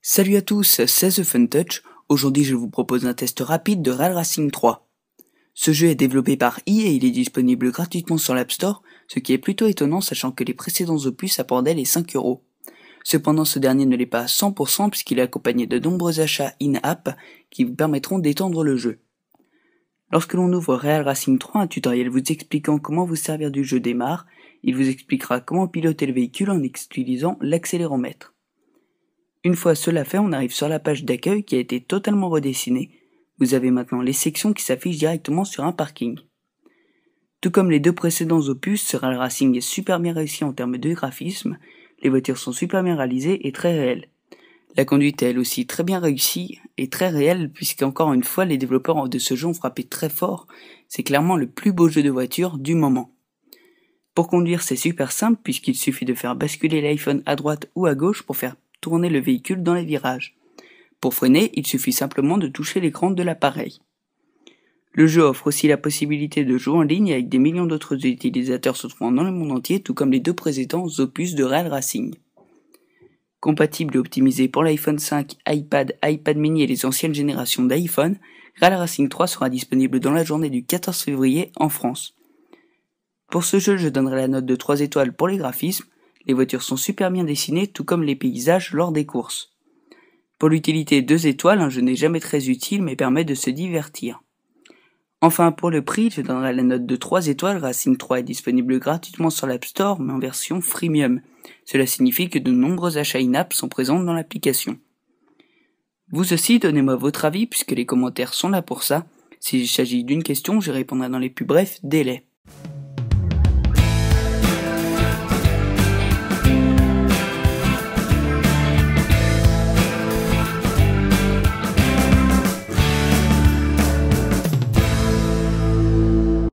Salut à tous, c'est The Fun Touch. Aujourd'hui, je vous propose un test rapide de Real Racing 3. Ce jeu est développé par EA et il est disponible gratuitement sur l'App Store, ce qui est plutôt étonnant sachant que les précédents opus apportaient les 5€. Cependant, ce dernier ne l'est pas à 100% puisqu'il est accompagné de nombreux achats in-app qui vous permettront d'étendre le jeu. Lorsque l'on ouvre Real Racing 3, un tutoriel vous expliquant comment vous servir du jeu démarre. Il vous expliquera comment piloter le véhicule en utilisant l'accéléromètre. Une fois cela fait, on arrive sur la page d'accueil qui a été totalement redessinée. Vous avez maintenant les sections qui s'affichent directement sur un parking. Tout comme les deux précédents opus, ce Real Racing est super bien réussi en termes de graphisme, les voitures sont super bien réalisées et très réelles. La conduite est elle aussi très bien réussie et très réelle puisqu'encore une fois les développeurs de ce jeu ont frappé très fort, c'est clairement le plus beau jeu de voiture du moment. Pour conduire c'est super simple puisqu'il suffit de faire basculer l'iPhone à droite ou à gauche pour faire tourner le véhicule dans les virages. Pour freiner, il suffit simplement de toucher l'écran de l'appareil. Le jeu offre aussi la possibilité de jouer en ligne avec des millions d'autres utilisateurs se trouvant dans le monde entier, tout comme les deux précédents opus de Real Racing. Compatible et optimisé pour l'iPhone 5, iPad, iPad mini et les anciennes générations d'iPhone, Real Racing 3 sera disponible dans la journée du 14 février en France. Pour ce jeu, je donnerai la note de 3 étoiles pour les graphismes. Les voitures sont super bien dessinées, tout comme les paysages lors des courses. Pour l'utilité 2 étoiles, un jeu n'est jamais très utile mais permet de se divertir. Enfin, pour le prix, je donnerai la note de 3 étoiles. Racing 3 est disponible gratuitement sur l'App Store, mais en version freemium. Cela signifie que de nombreux achats in-app sont présents dans l'application. Vous aussi, donnez-moi votre avis puisque les commentaires sont là pour ça. S'il s'agit d'une question, je répondrai dans les plus brefs délais.